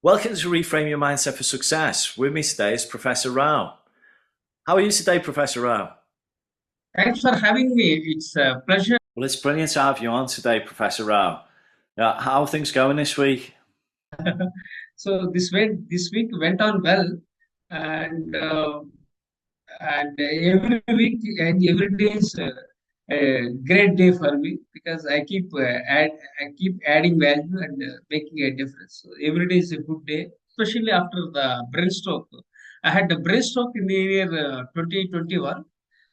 Welcome to Reframe Your Mindset for Success. With me today is Professor Rao. How are you today, Professor Rao? Thanks for having me. It's a pleasure. Well, it's brilliant to have you on today, Professor Rao. How are things going this week? So this week went on well, and uh, and every week and every day is a great day for me because I keep adding value and making a difference. So every day is a good day, especially after the brain stroke. I had the brain stroke in the year 2021.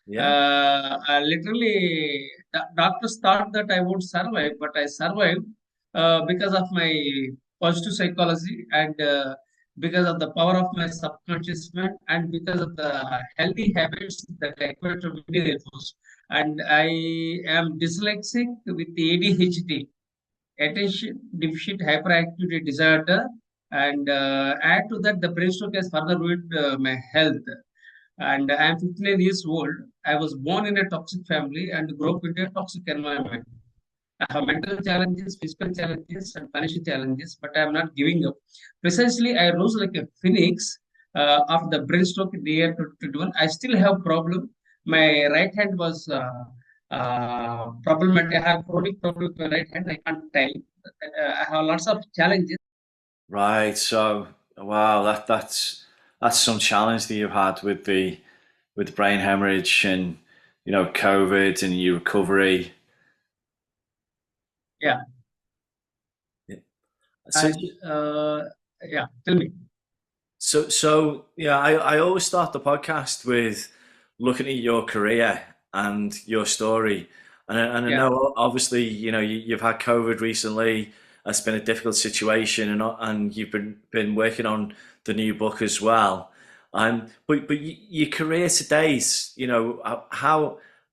Yeah. Literally, doctors thought that I won't survive, but I survived because of my positive psychology and because of the power of my subconscious mind and because of the healthy habits that I acquired from Indian Air Force. And I am dyslexic with ADHD, attention deficit hyperactivity disorder, and add to that the brain stroke has further ruined my health. And I am 59 years old. I was born in a toxic family and grew up in a toxic environment. I have mental challenges, physical challenges, and financial challenges, but I am not giving up. Precisely, I rose like a phoenix after the brain stroke in the year 2021. I still have problem. My right hand was problematic. I have chronic problem with my right hand. I can't type. I have lots of challenges. Right. So, wow, that's some challenge that you've had with the brain hemorrhage and COVID and your recovery. Yeah, Yeah. So, and yeah. Tell me. yeah, I always start the podcast with looking at your career and your story. And I Yeah. know obviously, you've had COVID recently. It's been a difficult situation and you've been working on the new book as well. Your career to date,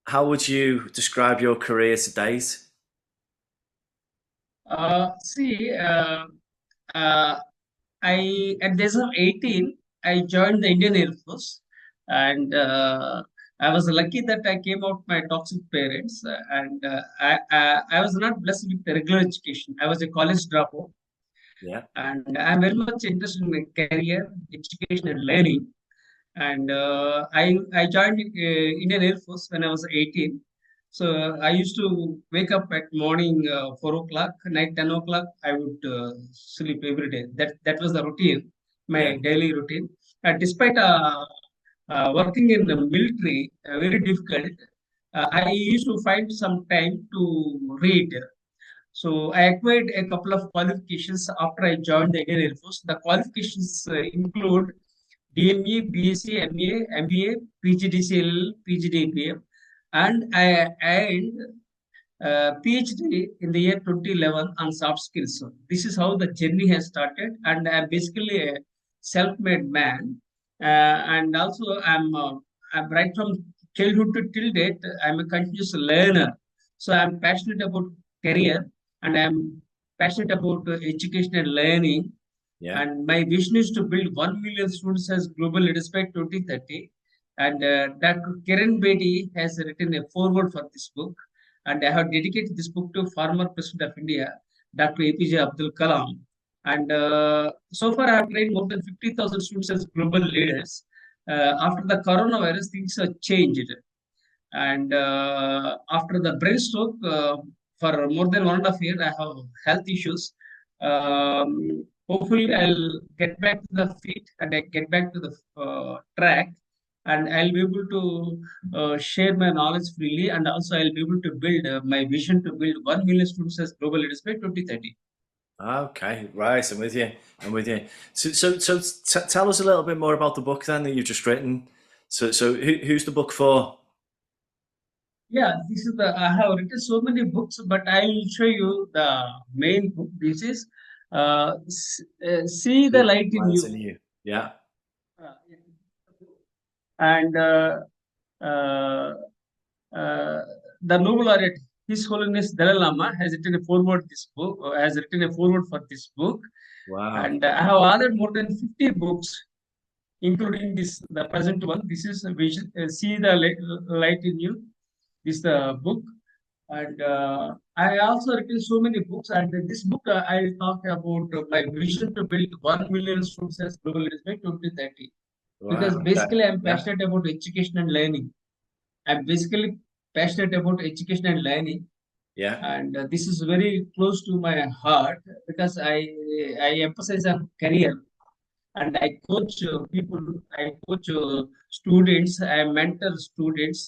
how would you describe your career to date? See, uh, at the age of 18, I joined the Indian Air Force, and I was lucky that I came out my toxic parents, and I was not blessed with the regular education. I was a college dropout, Yeah. and I'm very much interested in my career, education, and learning. And I joined Indian Air Force when I was 18. So I used to wake up at morning 4 o'clock, night 10 o'clock. I would sleep every day. That was the routine, my Yeah. daily routine. And despite working in the military, very difficult. I used to find some time to read. So I acquired a couple of qualifications after I joined the Indian Air Force. The qualifications include DME, BSc, MA, MBA, PGDCL, PGDPM, and I earned PhD in the year 2011 on soft skills. So this is how the journey has started, and I'm basically a self-made man. And also, I'm right from childhood to till date. I'm a continuous learner, so I'm passionate about career, and I'm passionate about education and learning. Yeah. And my vision is to build 1 million students as global leaders by 2030. And Dr. Kiran Bedi has written a foreword for this book. And I have dedicated this book to former President of India, Dr. APJ Abdul Kalam. And so far, I have trained more than 50,000 students as global leaders. After the coronavirus, things have changed. And after the brain stroke, for more than 1.5 years, I have health issues. Hopefully, I'll get back to the feet and I get back to the track, and I'll be able to share my knowledge freely, and also I'll be able to build my vision to build 1 million students as global leaders by 2030. Okay, right. I'm with you. I'm with you. Tell us a little bit more about the book then that you've just written. Who's the book for? Yeah, this is the I have written so many books, but I'll show you the main book. This is See the See Light in Lights in You. You. Yeah. Uh, and uh, uh, the noble laureate, His Holiness Dalai Lama, has written a foreword for this book, Wow. and I have authored more than 50 books, including the present one. This is See the Light in You. This is the book. And I also written so many books. And this book, I talk about my vision to build 1 million students as global leaders by 2030. Because Wow. Okay. basically, I'm Yeah. passionate about education and learning. I'm basically passionate about education and learning, Yeah. and this is very close to my heart because I emphasize on career, and I coach people, I coach students, I mentor students,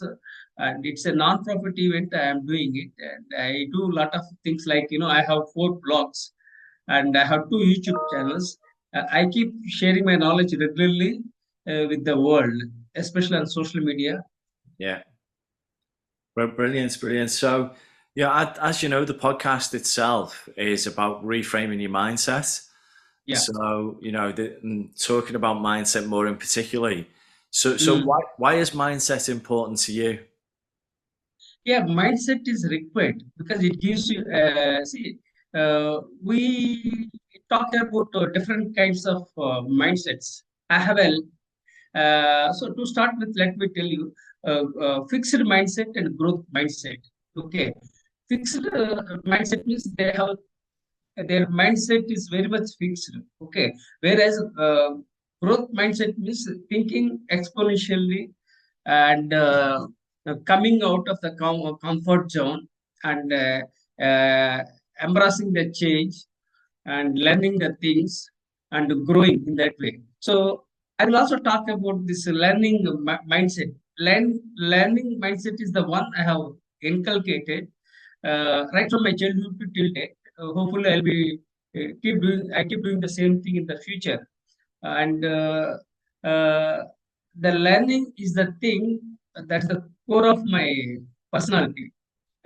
and it's a non-profit event. I am doing it, and I do a lot of things like, I have 4 blogs, and I have 2 YouTube channels. I keep sharing my knowledge regularly with the world, especially on social media. Yeah. Brilliant, brilliant. So, yeah, as you know, the podcast itself is about reframing your mindset. Yeah. So, talking about mindset more in particularly. So Mm. why is mindset important to you? Yeah, mindset is required because it gives you, see, we talk about different kinds of mindsets. I have so to start with, let me tell you, fixed mindset and growth mindset. Okay. Fixed mindset means they have their mindset is very much fixed. Okay. Whereas growth mindset means thinking exponentially and coming out of the comfort zone and embracing the change and learning the things and growing in that way. So I will also talk about this learning mindset. Learning mindset is the one I have inculcated right from my childhood to till date. Hopefully, I'll be keep doing. I keep doing the same thing in the future, and uh, the learning is the thing that's the core of my personality.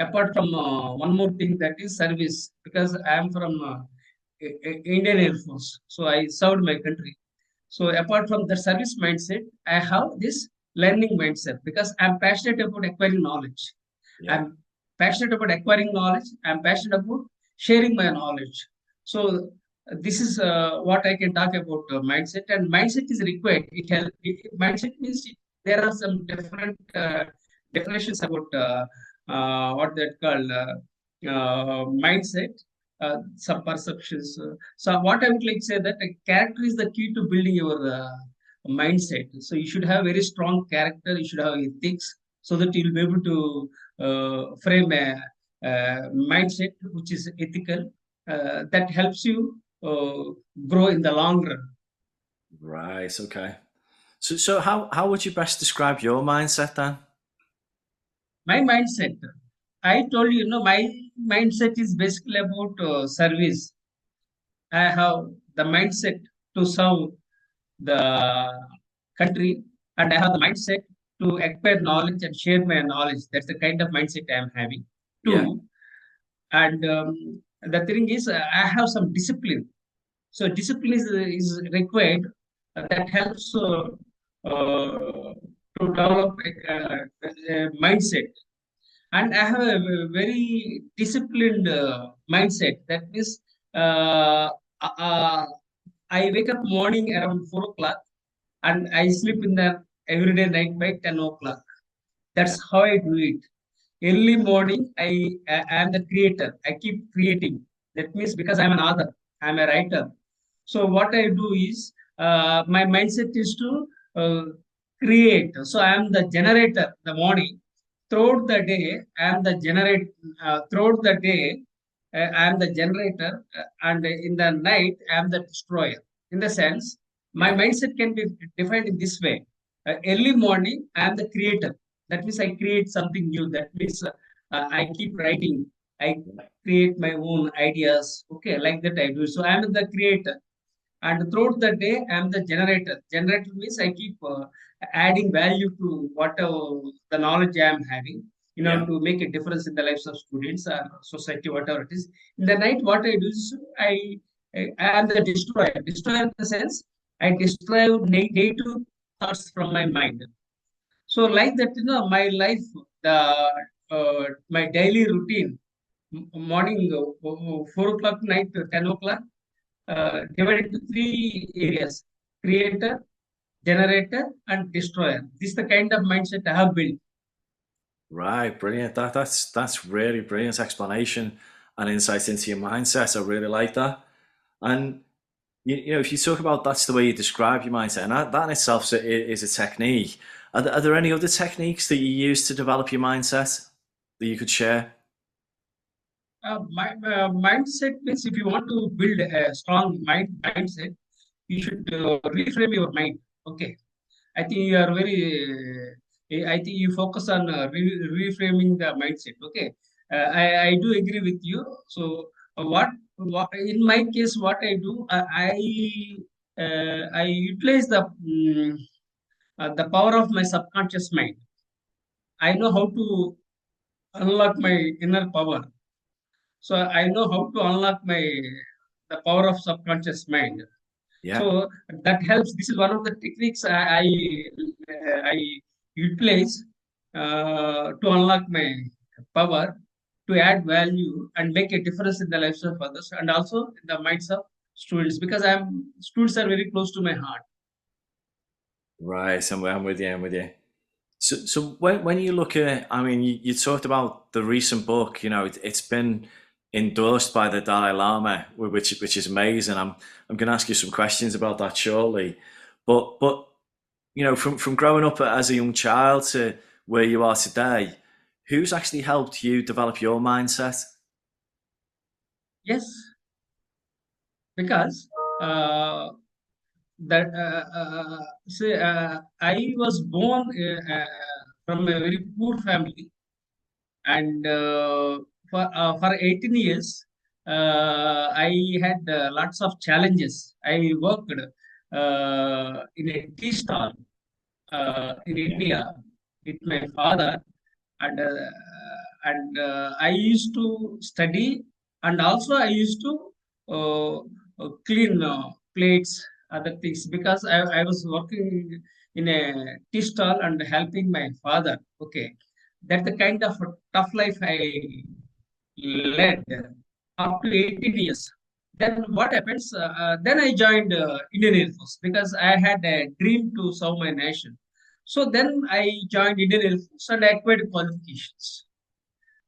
Apart from one more thing, that is service, because I am from Indian Air Force, so I served my country. So apart from the service mindset, I have this learning mindset because I'm passionate about acquiring knowledge. Yeah. I'm passionate about acquiring knowledge. I'm passionate about sharing my knowledge. So this is what I can talk about mindset. And mindset is required. Mindset means there are some different definitions about what that called mindset. Some perceptions. So what I would like to say that a character is the key to building your mindset. So you should have very strong character. You should have ethics so that you'll be able to frame a mindset which is ethical, that helps you grow in the long run. Right. Okay. So how would you best describe your mindset then? My mindset, I told you, my mindset is basically about service. I have the mindset to serve the country, and I have the mindset to acquire knowledge and share my knowledge. That's the kind of mindset I am having. Yeah. Two, and the thing is, I have some discipline. So discipline is required, that helps to develop a mindset. And I have a very disciplined mindset. That means uh, I wake up morning around 4 o'clock, and I sleep in the everyday night by 10 o'clock. Yeah. That's how I do it. Early morning, I am the creator. I keep creating. That means because I'm an author, I'm a writer. So what I do is my mindset is to create. So I am the generator. The morning, throughout the day, I am the generate. Throughout the day, I am the generator, and in the night, I am the destroyer. In the sense, my Yeah. mindset can be defined in this way. Early morning, I am the creator. That means I create something new. That means I keep writing. I create my own ideas. Okay, like that I do. So I am the creator, and throughout the day I am the generator. Generator means I keep adding value to whatever the knowledge I am having, Yeah. to make a difference in the lives of students or society, whatever it is. In the night, what I do is I am the destroyer. Destroyer in the sense, I destroy negative thoughts from my mind. So like that, my life, the my daily routine, morning, 4 o'clock, night 10 o'clock, divided into 3 areas: creator, generator, and destroyer. This is the kind of mindset I have built. Right, brilliant. That's really brilliant explanation and insight into your mindset. I really like that. And you know, if you talk about that's the way you describe your mindset, and that in itself is a technique. Are there any other techniques that you use to develop your mindset that you could share? Mindset means if you want to build a strong mindset, you should reframe your mind. Okay. I think you are very. I think you focus on reframing the mindset. Okay, I do agree with you. So what in my case, what I do, I utilize the power of my subconscious mind. I know how to unlock my inner power. So I know how to unlock my the power of subconscious mind. Yeah. So that helps. This is one of the techniques I utilize to unlock my power, to add value and make a difference in the lives of others and also in the minds of students because students are very close to my heart. Right, I'm with you. I'm with you. So when you look at, I mean, you talked about the recent book. You know, it's been endorsed by the Dalai Lama, which is amazing. I'm going to ask you some questions about that shortly. But you know, from growing up as a young child to where you are today, who's actually helped you develop your mindset? Yes, because uh, that say I was born from a very poor family and for 18 years I had lots of challenges. I worked in a tea stall in Yeah. India with my father, and I used to study, and also I used to uh, clean plates, other things, because I was working in a tea stall and helping my father. Okay, that's the kind of tough life I led up to 18 years. Then what happens? Then I joined Indian Air Force because I had a dream to serve my nation. So then I joined Indian Air Force and I acquired qualifications.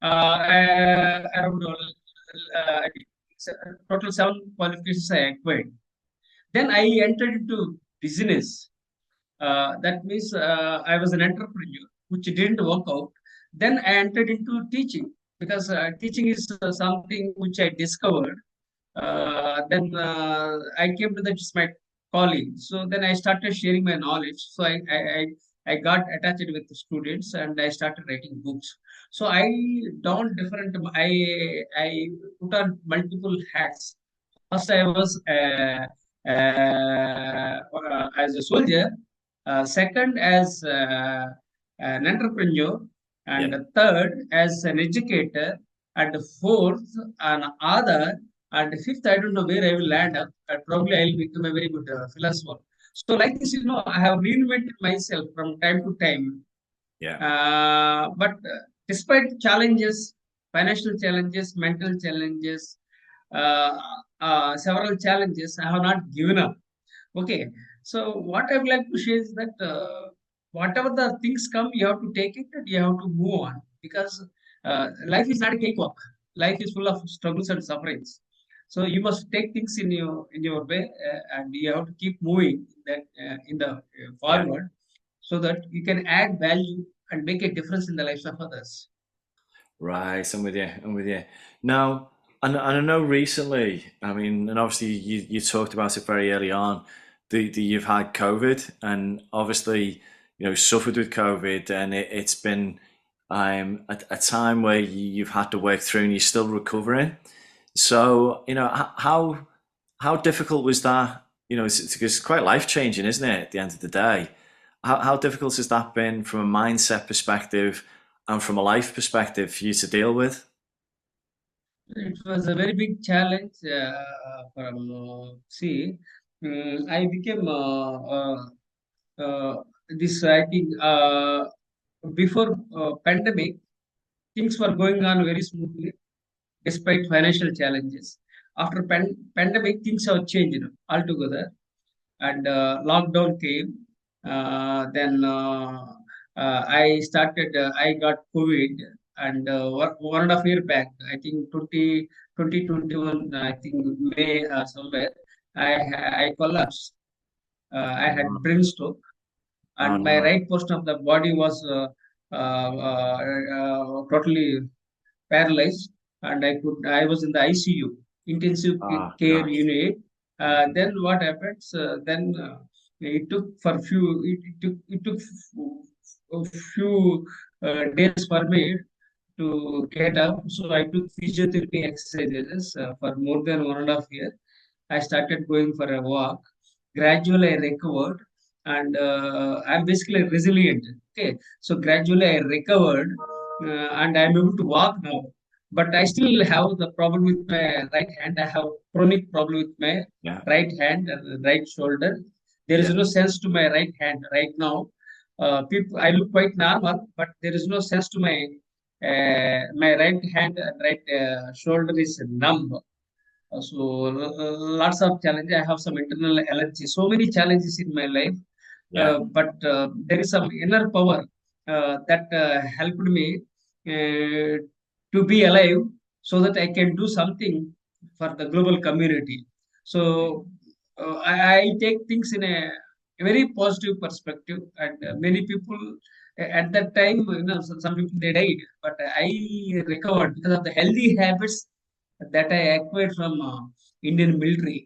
Around total 7 qualifications I acquired. Then I entered into business. That means I was an entrepreneur, which didn't work out. Then I entered into teaching because teaching is something which I discovered. Then I came to that it's my calling. So then I started sharing my knowledge. So I got attached with the students and I started writing books. So I don't different. I put on multiple hats. First, I was as a soldier. Second, as an entrepreneur. Yeah. And third, as an educator. And fourth, an author. And fifth, I don't know where I will land up. Probably I will become a very good philosopher. So, like this, I have reinvented myself from time to time. Yeah. But despite challenges, financial challenges, mental challenges, uh, several challenges, I have not given up. Okay. So what I would like to share is that whatever the things come, you have to take it and you have to move on because life is not a cakewalk. Life is full of struggles and sufferings. So you must take things in your way, and you have to keep moving in the Yeah. forward so that you can add value and make a difference in the lives of others. Right, I'm with you. I'm with you. Now, and I know recently, I mean, and obviously you talked about it very early on, you've had COVID and obviously, you know, suffered with COVID and it's been a time where you've had to work through and you're still recovering. So, you know, how difficult was that? You know, it's quite life changing, isn't it? At the end of the day, how difficult has that been from a mindset perspective and from a life perspective for you to deal with? It was a very big challenge from see. I became this. I think before pandemic, things were going on very smoothly despite financial challenges. After pandemic, things have changed altogether, and lockdown came. Then I got COVID, and 1.5 year back, I think 2021, I think May or somewhere, I collapsed. I Oh had no. brain stroke, Oh and my no. right portion of the body was totally paralyzed, and I was in the ICU, intensive Oh care gosh. unit. Then what happens? Then it took for few it took a few days for me to get up. So I took physiotherapy exercises for more than 1.5 years. I started going for a walk. Gradually, I recovered, and I'm basically resilient. Okay, so gradually I recovered, and I'm able to walk now. But I still have the problem with my right hand. I have chronic problem with my Yeah. right hand and right shoulder. There is Yeah. no sense to my right hand right now. I look quite normal, but there is no sense to my right hand and right shoulder is numb. Lots of challenges. I have some internal allergy. So many challenges in my life, Yeah. but there is some inner power that helped me to be alive, so that I can do something for the global community. So I take things in a very positive perspective, and many people at that time, some people they died, but I recovered because of the healthy habits that I acquired from Indian military.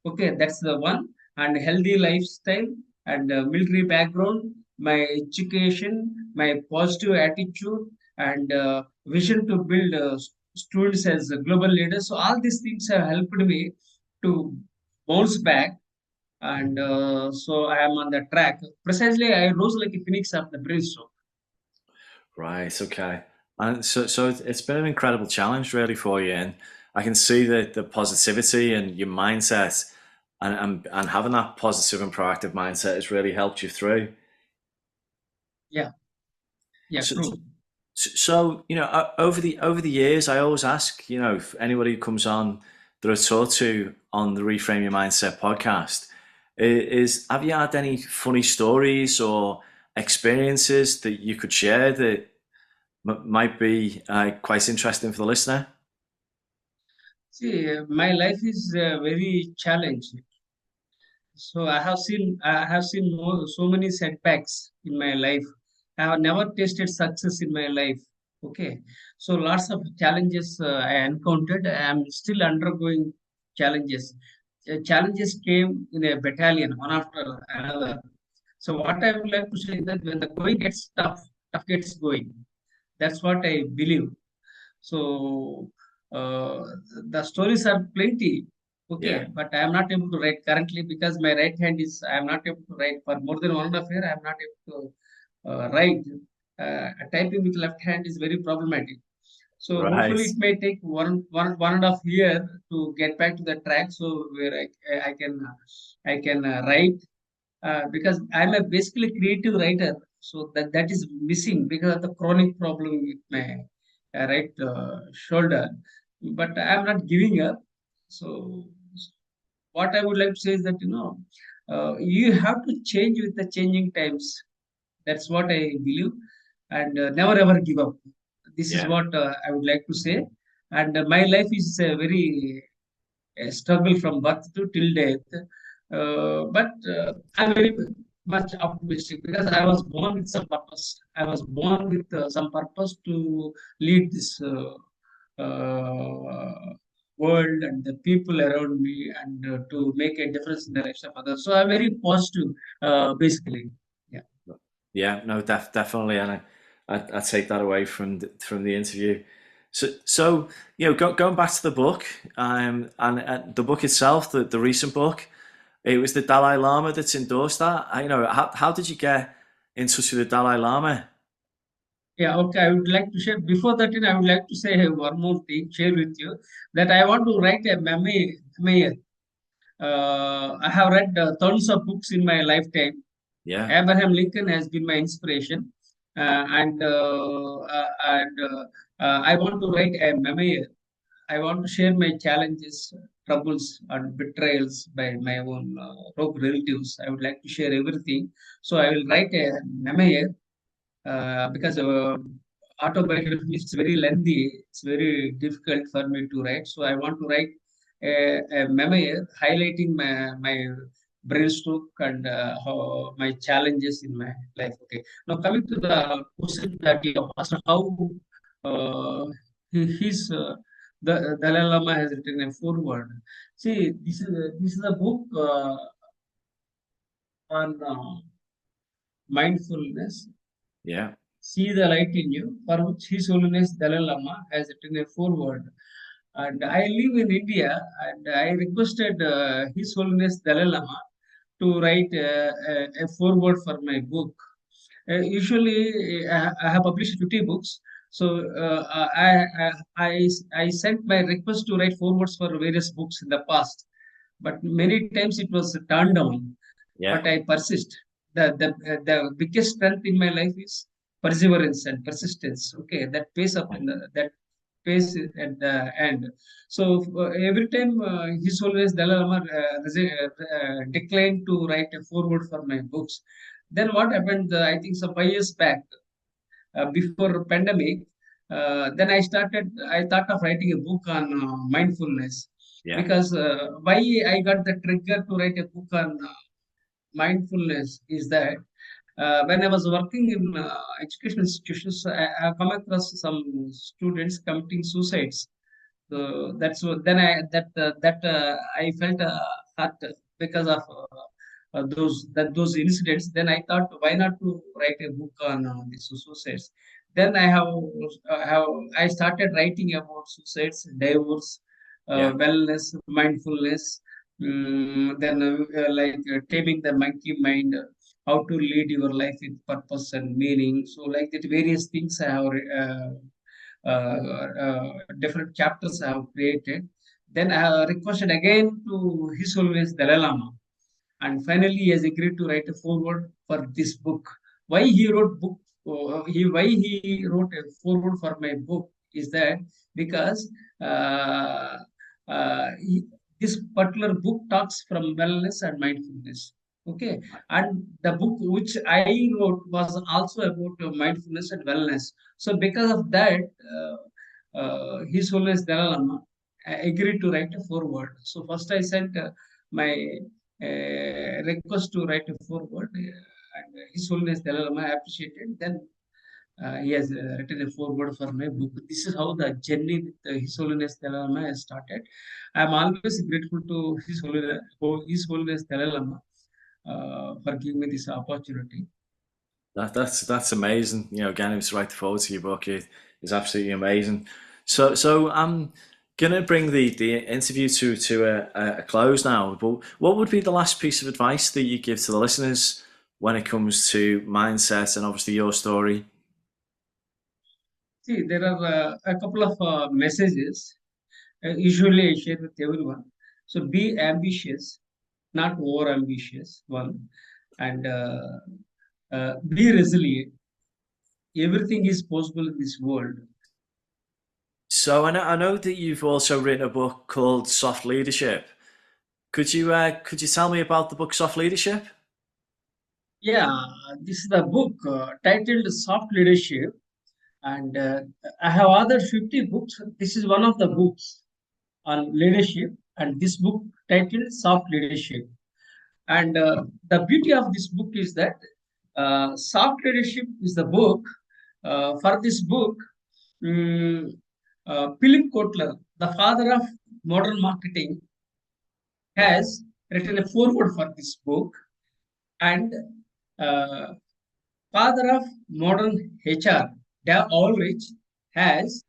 Okay, that's the one. And healthy lifestyle and military background, my education, my positive attitude, and vision to build students as global leaders. So all these things have helped me to bounce back. And so I am on the track. Precisely, I rose like a phoenix of the brainstorm. Right. Okay. And so it's been an incredible challenge really for you, and I can see the positivity and your mindset, and having that positive and proactive mindset has really helped you through. Yeah, yeah, So, true. over the years, I always ask, if anybody who comes on that I talk to on the Reframe Your Mindset podcast, is have you had any funny stories or experiences that you could share that might be quite interesting for the listener? See, my life is very challenging. So I have seen so many setbacks in my life. I have never tasted success in my life. Okay, so lots of challenges I encountered. I am still undergoing challenges. Challenges came in a battalion, one after another. So what I would like to say is that when the going gets tough, tough gets going. That's what I believe. So uh, the stories are plenty. Yeah. Okay, but I am not able to write currently because my right hand is. I am not able to write for more than 1.5 year. I am not able to write. Typing with left hand is very problematic. So Right. hopefully it may take 1.5 year to get back to the track. So where I can write because I'm a basically creative writer, so that is missing because of the chronic problem with my right shoulder. But I'm not giving up. So what I would like to say is that you have to change with the changing times. That's what I believe, and never ever give up. This is Yeah. what I would like to say. And my life is very a struggle from birth to till death. But I'm very much optimistic because I was born with some purpose. I was born with some purpose to lead this world and the people around me, and to make a difference in the lives of others. So I'm very positive, basically. Yeah. Yeah. No, definitely, and I take that away from from the interview. So going back to the book, and the book itself, the recent book. It was the Dalai Lama that's endorsed that. How did you get in touch with the Dalai Lama? Yeah, okay. I would like to share. Before that, I would like to say one more thing, share with you that I want to write a memoir. I have read tons of books in my lifetime. Yeah. Abraham Lincoln has been my inspiration, and I want to write a memoir. I want to share my challenges, troubles, and betrayals by my own rogue relatives. I would like to share everything. So I will write a memoir, because autobiography is very lengthy. It's very difficult for me to write. So I want to write a memoir highlighting my brainstroke and my challenges in my life. Okay. Now coming to the question that you asked, how uh, his the Dalai Lama has written a foreword. See, this is a book on mindfulness. Yeah. See the light in you, for which His Holiness Dalai Lama has written a foreword. And I live in India, and I requested His Holiness Dalai Lama to write a foreword for my book. Usually, I have published 50 books. So I sent my request to write forewords for various books in the past, but many times it was turned down. Yeah. But I persist. The biggest strength in my life is perseverance and persistence. Okay, that pays up in that pays at the end. So every time His Holiness Dalai Lama declined to write a foreword for my books. Then what happened? I think some 5 years back, before pandemic, then I thought of writing a book on mindfulness, Yeah. because why I got the trigger to write a book on mindfulness is that when I was working in education institutions, I come across some students committing suicides. So that's what then I felt hurt because of those incidents. Then I thought, why not to write a book on the suicides? Then I started writing about suicides, divorce, Yeah. wellness, mindfulness. Then like taming the monkey mind, how to lead your life with purpose and meaning. So like that, various things I have different chapters I have created. Then I requested again to His Holiness Dalai Lama, and finally he has agreed to write a foreword for this book. Why he wrote book? Why he wrote a foreword for my book is that because uh, this particular book talks from wellness and mindfulness. Okay, and the book which I wrote was also about mindfulness and wellness. So because of that, His Holiness Dalai Lama agreed to write a foreword. So first I sent my request to write a foreword, and His Holiness Dalai Lama appreciated. Then he has written a foreword for my book. This is how the journey with His Holiness Dalai Lama has started. I am always grateful to His Holiness Dalai Lama for giving me this opportunity. That's amazing. You know, again, it was to write the forward to your book. It is absolutely amazing. So I'm gonna bring the interview to a close now. But what would be the last piece of advice that you give to the listeners when it comes to mindset and obviously your story? See, there are a couple of messages usually I share with everyone. So be ambitious, not over ambitious. One, and be resilient. Everything is possible in this world. So I know that you've also written a book called Soft Leadership. Could you tell me about the book Soft Leadership? Yeah, this is the book titled Soft Leadership, and I have other 50 books. This is one of the books on leadership, and this book titled Soft Leadership. And the beauty of this book is that Soft Leadership is the book. For this book, mm, Philip Kotler, the father of modern marketing, Yeah. has written a foreword for this book, and uh, father of modern HR, Dave Ulrich, has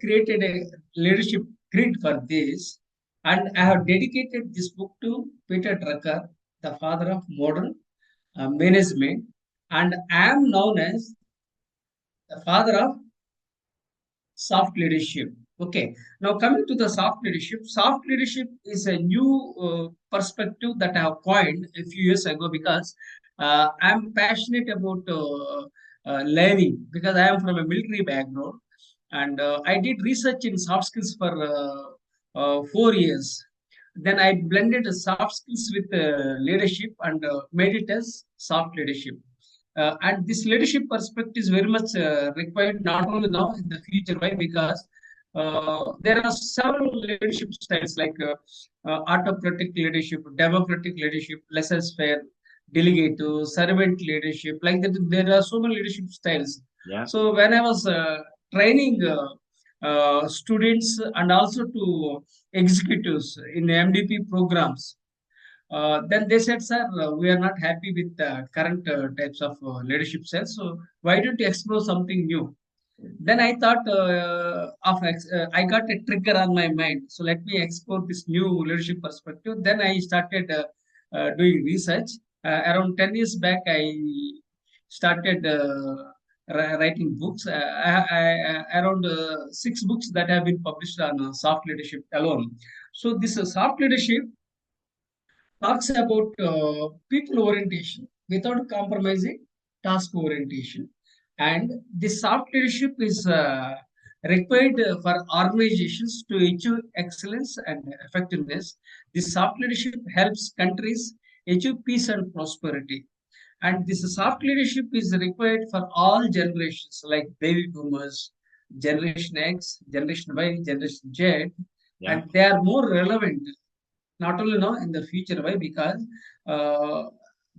created a leadership grid for this, and I have dedicated this book to Peter Drucker, the father of modern management, and I am known as the father of soft leadership. Okay, now coming to the soft leadership is a new perspective that I have coined a few years ago, because I'm passionate about learning, because I am from a military background, and I did research in soft skills for 4 years. Then I blended soft skills with leadership and made it as soft leadership. And this leadership perspective is very much required not only now in the future. Why? Because there are several leadership styles like autocratic leadership, democratic leadership, laissez-faire, delegative, servant leadership. Like that, there are so many leadership styles. Yeah. So when I was training students and also to executives in MDP programs, then they said, "Sir, we are not happy with the current types of leadership styles. So why don't you explore something new?" Then I thought I got a trigger on my mind. So let me explore this new leadership perspective. Then I started doing research. Around 10 years back, I started writing books. Around six books that have been published on soft leadership alone. So this soft leadership talks about people orientation without compromising task orientation. And this soft leadership is required for organizations to achieve excellence and effectiveness. This soft leadership helps countries achieve peace and prosperity. And this soft leadership is required for all generations like baby boomers, Generation X, Generation Y, Generation Z, Yeah. and they are more relevant not only now in the future. Why? Because uh,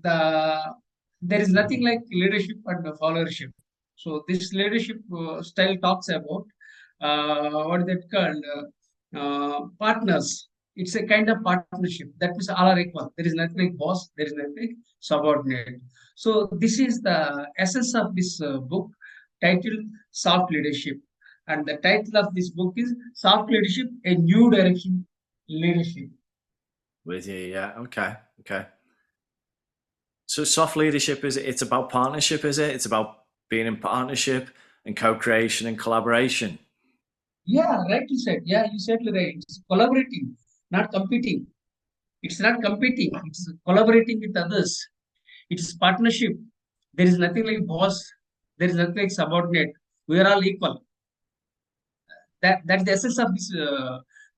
the there is nothing like leadership and followership. So this leadership style talks about what is that called partners. It's a kind of partnership. That means all are equal. There is nothing like boss. There is nothing like subordinate. So this is the essence of this book titled Soft Leadership. And the title of this book is Soft Leadership, a New Direction Leadership. With you. Yeah. Okay. Okay. So soft leadership is it's about partnership, is it? It's about being in partnership and co-creation and collaboration. Yeah, right. You said. Yeah, you said right. It's collaborating, not competing. It's not competing. It's collaborating with others. It's partnership. There is nothing like boss. There is nothing like subordinate. We are all equal. That's the essence of this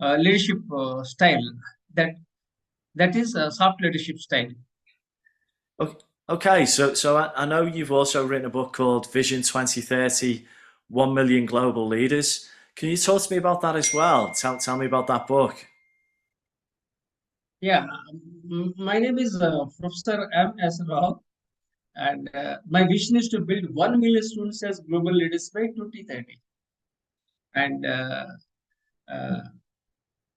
leadership style. That that is soft leadership style. Okay. Okay. So I know you've also written a book called Vision 2030, 1 million global leaders. Can you talk to me about that as well? Tell me about that book. Yeah. My name is Professor M.S. And my vision is to build 1 million students as global leaders by 2030. And uh,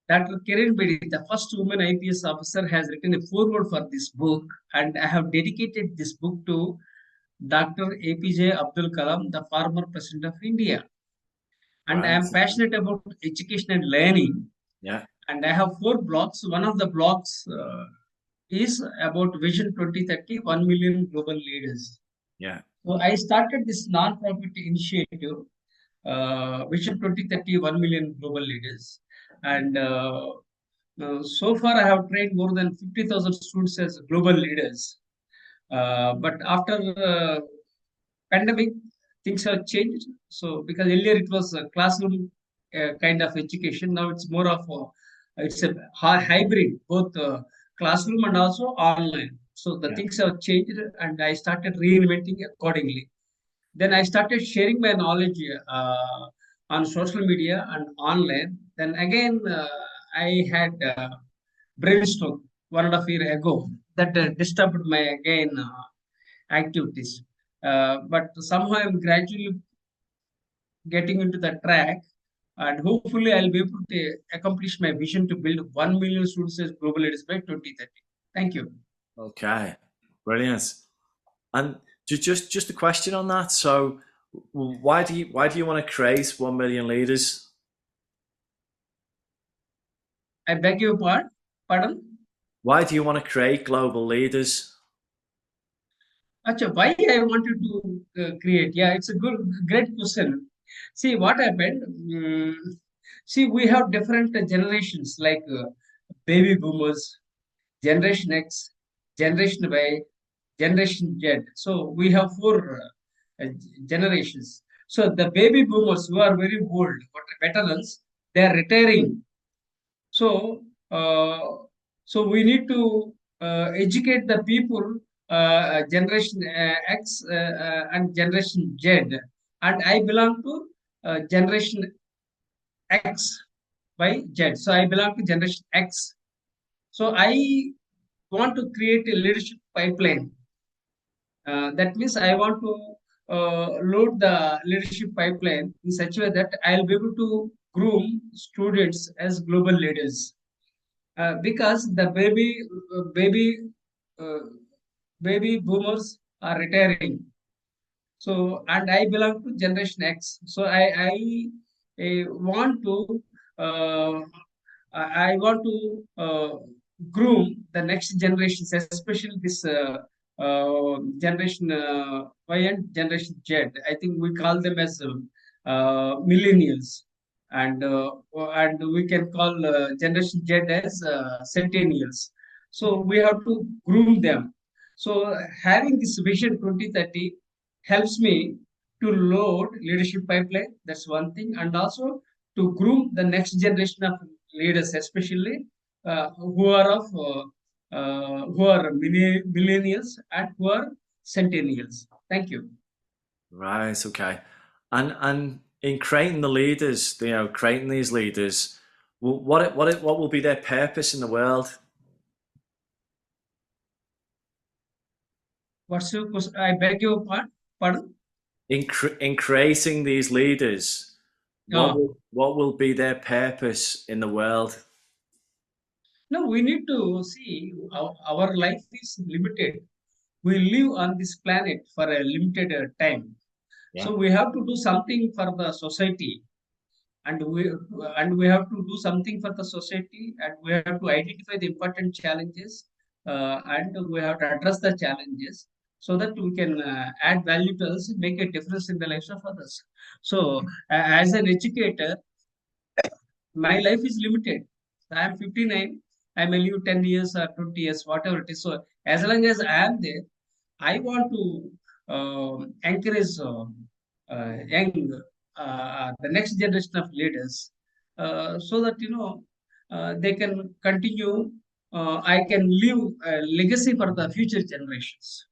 Dr. Kiran Bedi, the first woman IPS officer, has written a foreword for this book, and I have dedicated this book to Dr. APJ Abdul Kalam, the former president of India. And I Right. am passionate about education and learning, Yeah. and I have four blogs. One of the blogs is about Vision 2030, 1 million global leaders. Yeah. So I started this non-profit initiative, Vision 2030, 1 million global leaders. And so far, I have trained more than 50,000 students as global leaders. But after pandemic, things have changed. So because earlier it was a classroom kind of education, now it's more of it's a hybrid, both classroom and also online. So the Yeah. things have changed, and I started reinventing accordingly. Then I started sharing my knowledge on social media and online. Then again, I had brain stroke 1.5 years ago that disturbed my again activities. But somehow I'm gradually getting into the track, and hopefully I'll be able to accomplish my vision to build 1 million students as global leaders by 2030. Thank you. Okay. Brilliant. And just a question on that. So why do you want to create 1 million leaders? I beg your pardon. Pardon. Why do you want to create global leaders? Acha, why I wanted to create? Yeah, it's a great question. See what happened. See, we have different generations like baby boomers, Generation X, Generation Y, Generation Z. So we have four generations. So the baby boomers who are very old, but veterans, they are retiring. So, uh, so we need to educate the people generation X and generation Z, and I belong to generation X by Z. So I belong to generation X. So I want to create a leadership pipeline. That means I want to load the leadership pipeline in such a way that I'll be able to groom students as global leaders. Because the baby uh, baby boomers are retiring. So, and I belong to Generation X. So I want to uh, I want to groom the next generations, especially this generation Y and generation Z. I think we call them as millennials, and we can call generation Z as centennials. So we have to groom them. So having this vision 2030 helps me to load leadership pipeline. That's one thing, and also to groom the next generation of leaders, especially who are millennials and who are centennials. Thank you. Right, okay. And in creating the leaders, creating these leaders, what will be their purpose in the world? What's your question? I beg your pardon. In creating these leaders, Uh, what will be their purpose in the world? no, we need to see our life is limited. We live on this planet for a limited time. Yeah. So we have to do something for the society, and we have to do something for the society, and we have to identify the important challenges, and we have to address the challenges so that we can add value to us, make a difference in the lives of others. So, as an educator, my life is limited. I am 59. I may live 10 years or 20 years, whatever it is. So, as long as I am there, I want to encourage young, the next generation of leaders, so that they can continue. I can leave a legacy for the future generations.